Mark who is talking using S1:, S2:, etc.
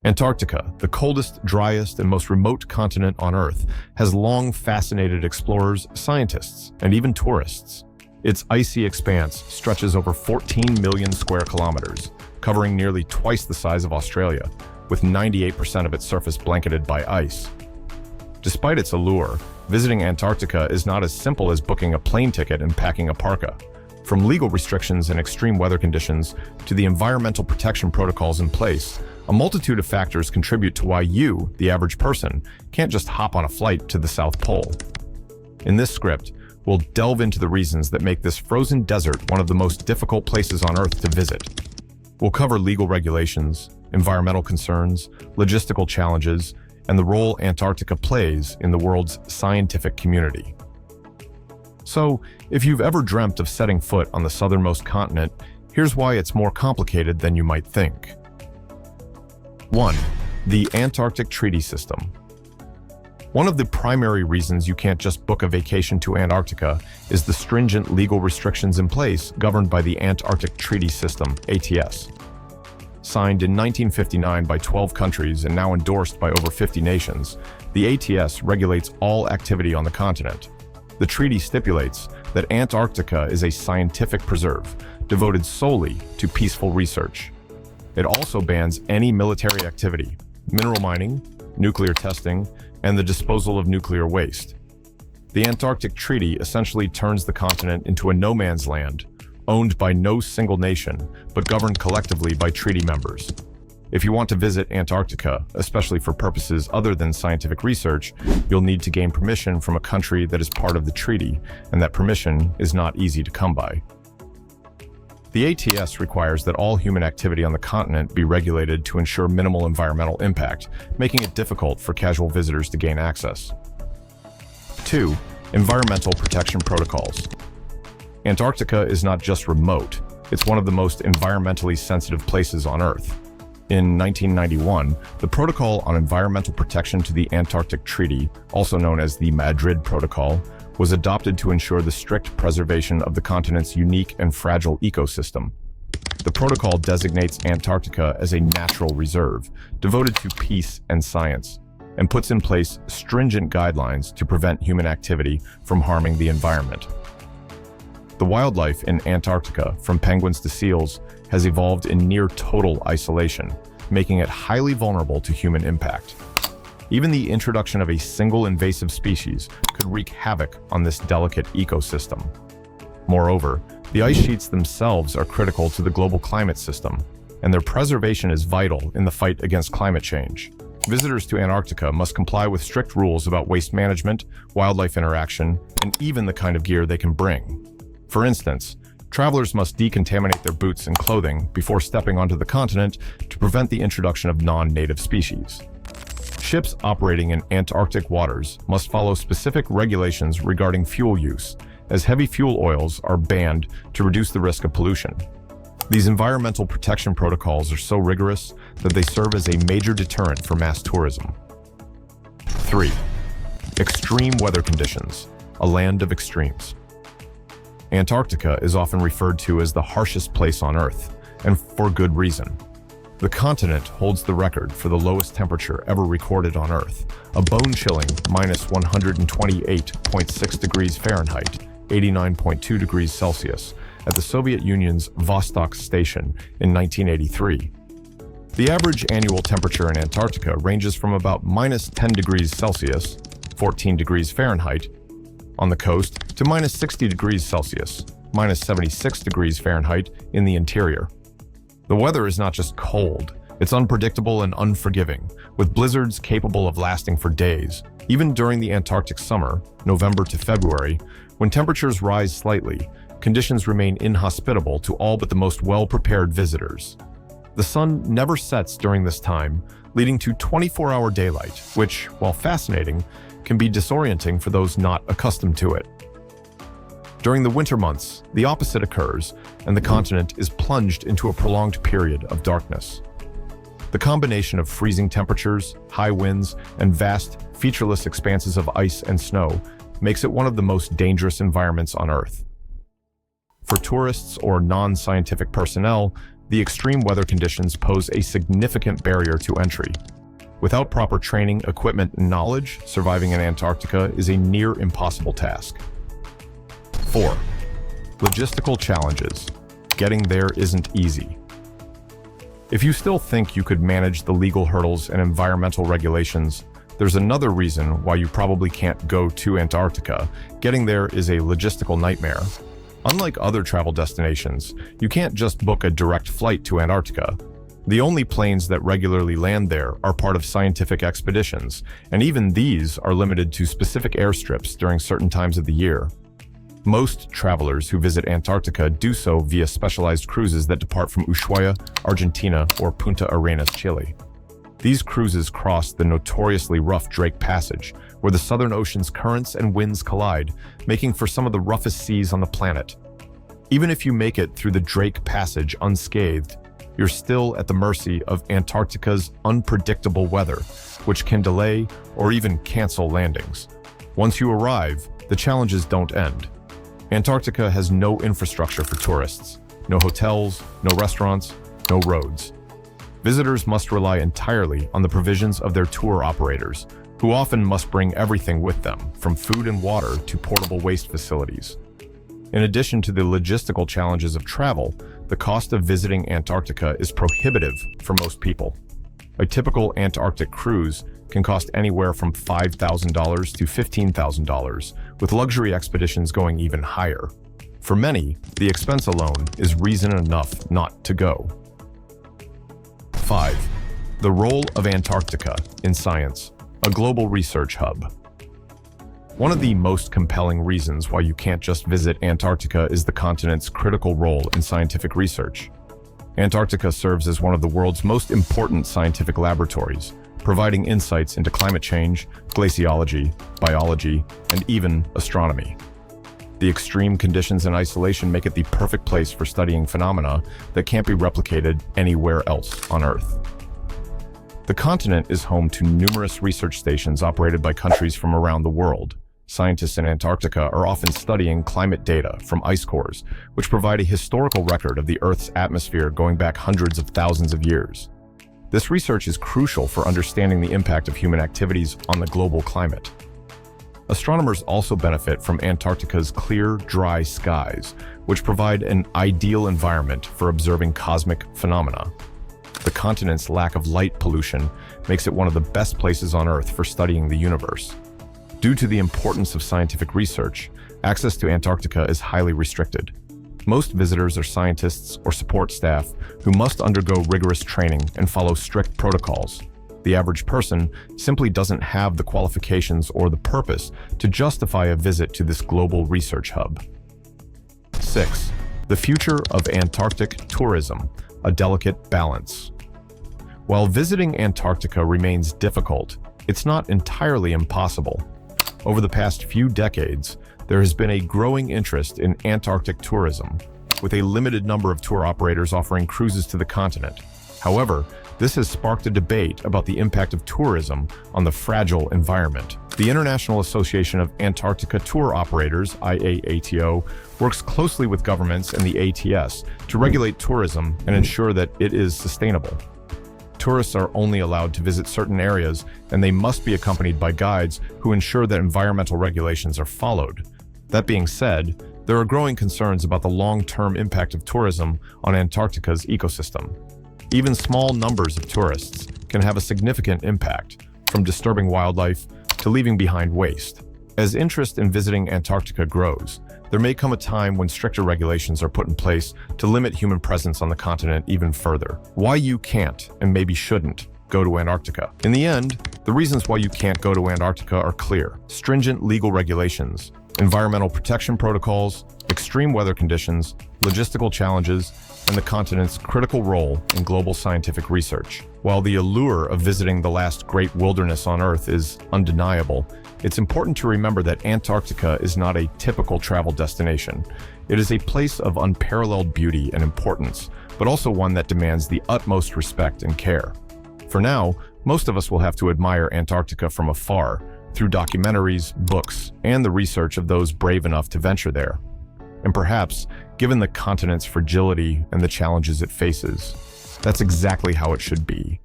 S1: Antarctica, the coldest, driest, and most remote continent on Earth, has long fascinated explorers, scientists, and even tourists. Its icy expanse stretches over 14 million square kilometers, covering nearly twice the size of Australia, with 98% of its surface blanketed by ice. Despite its allure, visiting Antarctica is not as simple as booking a plane ticket and packing a parka. From legal restrictions and extreme weather conditions to the environmental protection protocols in place, a multitude of factors contribute to why you, the average person, can't just hop on a flight to the South Pole. In this script, we'll delve into the reasons that make this frozen desert one of the most difficult places on Earth to visit. We'll cover legal regulations, environmental concerns, logistical challenges, and the role Antarctica plays in the world's scientific community. So, if you've ever dreamt of setting foot on the southernmost continent, here's why it's more complicated than you might think. 1. The Antarctic Treaty System. One of the primary reasons you can't just book a vacation to Antarctica is the stringent legal restrictions in place governed by the Antarctic Treaty System, ATS. Signed in 1959 by 12 countries and now endorsed by over 50 nations, the ATS regulates all activity on the continent. The treaty stipulates that Antarctica is a scientific preserve devoted solely to peaceful research. It also bans any military activity, mineral mining, nuclear testing, and the disposal of nuclear waste. The Antarctic Treaty essentially turns the continent into a no-man's land, owned by no single nation, but governed collectively by treaty members. If you want to visit Antarctica, especially for purposes other than scientific research, you'll need to gain permission from a country that is part of the treaty, and that permission is not easy to come by. The ATS requires that all human activity on the continent be regulated to ensure minimal environmental impact, making it difficult for casual visitors to gain access. 2. Environmental protection protocols. Antarctica is not just remote, it's one of the most environmentally sensitive places on Earth. In 1991, the Protocol on Environmental Protection to the Antarctic Treaty, also known as the Madrid Protocol, was adopted to ensure the strict preservation of the continent's unique and fragile ecosystem. The protocol designates Antarctica as a natural reserve, devoted to peace and science, and puts in place stringent guidelines to prevent human activity from harming the environment. The wildlife in Antarctica, from penguins to seals, has evolved in near total isolation, making it highly vulnerable to human impact. Even the introduction of a single invasive species could wreak havoc on this delicate ecosystem. Moreover, the ice sheets themselves are critical to the global climate system, and their preservation is vital in the fight against climate change. Visitors to Antarctica must comply with strict rules about waste management, wildlife interaction, and even the kind of gear they can bring. For instance, travelers must decontaminate their boots and clothing before stepping onto the continent to prevent the introduction of non-native species. Ships operating in Antarctic waters must follow specific regulations regarding fuel use, as heavy fuel oils are banned to reduce the risk of pollution. These environmental protection protocols are so rigorous that they serve as a major deterrent for mass tourism. 3. Extreme weather conditions, a land of extremes. Antarctica is often referred to as the harshest place on Earth, and for good reason. The continent holds the record for the lowest temperature ever recorded on Earth, a bone-chilling -128.6 degrees Fahrenheit, 89.2 degrees Celsius, at the Soviet Union's Vostok Station in 1983. The average annual temperature in Antarctica ranges from about -10 degrees Celsius, 14 degrees Fahrenheit, on the coast to -60 degrees Celsius, -76 degrees Fahrenheit in the interior. The weather is not just cold, it's unpredictable and unforgiving, with blizzards capable of lasting for days. Even during the Antarctic summer, November to February, when temperatures rise slightly, conditions remain inhospitable to all but the most well-prepared visitors. The sun never sets during this time, leading to 24-hour daylight, which, while fascinating, can be disorienting for those not accustomed to it. During the winter months, the opposite occurs, and the continent is plunged into a prolonged period of darkness. The combination of freezing temperatures, high winds, and vast, featureless expanses of ice and snow makes it one of the most dangerous environments on Earth. For tourists or non-scientific personnel, the extreme weather conditions pose a significant barrier to entry. Without proper training, equipment, and knowledge, surviving in Antarctica is a near impossible task. 4. Logistical challenges. Getting there isn't easy. If you still think you could manage the legal hurdles and environmental regulations, there's another reason why you probably can't go to Antarctica. Getting there is a logistical nightmare. Unlike other travel destinations, you can't just book a direct flight to Antarctica. The only planes that regularly land there are part of scientific expeditions, and even these are limited to specific airstrips during certain times of the year. Most travelers who visit Antarctica do so via specialized cruises that depart from Ushuaia, Argentina, or Punta Arenas, Chile. These cruises cross the notoriously rough Drake Passage, where the Southern Ocean's currents and winds collide, making for some of the roughest seas on the planet. Even if you make it through the Drake Passage unscathed, you're still at the mercy of Antarctica's unpredictable weather, which can delay or even cancel landings. Once you arrive, the challenges don't end. Antarctica has no infrastructure for tourists, no hotels, no restaurants, no roads. Visitors must rely entirely on the provisions of their tour operators, who often must bring everything with them, from food and water to portable waste facilities. In addition to the logistical challenges of travel, the cost of visiting Antarctica is prohibitive for most people. A typical Antarctic cruise can cost anywhere from $5,000 to $15,000, with luxury expeditions going even higher. For many, the expense alone is reason enough not to go. 5. The role of Antarctica in science, a global research hub. One of the most compelling reasons why you can't just visit Antarctica is the continent's critical role in scientific research. Antarctica serves as one of the world's most important scientific laboratories, providing insights into climate change, glaciology, biology, and even astronomy. The extreme conditions and isolation make it the perfect place for studying phenomena that can't be replicated anywhere else on Earth. The continent is home to numerous research stations operated by countries from around the world. Scientists in Antarctica are often studying climate data from ice cores, which provide a historical record of the Earth's atmosphere going back hundreds of thousands of years. This research is crucial for understanding the impact of human activities on the global climate. Astronomers also benefit from Antarctica's clear, dry skies, which provide an ideal environment for observing cosmic phenomena. The continent's lack of light pollution makes it one of the best places on Earth for studying the universe. Due to the importance of scientific research, access to Antarctica is highly restricted. Most visitors are scientists or support staff who must undergo rigorous training and follow strict protocols. The average person simply doesn't have the qualifications or the purpose to justify a visit to this global research hub. 6. The future of Antarctic tourism, a delicate balance. While visiting Antarctica remains difficult, it's not entirely impossible. Over the past few decades, there has been a growing interest in Antarctic tourism, with a limited number of tour operators offering cruises to the continent. However, this has sparked a debate about the impact of tourism on the fragile environment. The International Association of Antarctica Tour Operators, IAATO, works closely with governments and the ATS to regulate tourism and ensure that it is sustainable. Tourists are only allowed to visit certain areas, and they must be accompanied by guides who ensure that environmental regulations are followed. That being said, there are growing concerns about the long-term impact of tourism on Antarctica's ecosystem. Even small numbers of tourists can have a significant impact, from disturbing wildlife to leaving behind waste. As interest in visiting Antarctica grows, there may come a time when stricter regulations are put in place to limit human presence on the continent even further. Why you can't, and maybe shouldn't, go to Antarctica. In the end, the reasons why you can't go to Antarctica are clear. Stringent legal regulations, environmental protection protocols, extreme weather conditions, logistical challenges, and the continent's critical role in global scientific research. While the allure of visiting the last great wilderness on Earth is undeniable, it's important to remember that Antarctica is not a typical travel destination. It is a place of unparalleled beauty and importance, but also one that demands the utmost respect and care. For now, most of us will have to admire Antarctica from afar, through documentaries, books, and the research of those brave enough to venture there. And perhaps, given the continent's fragility and the challenges it faces, that's exactly how it should be.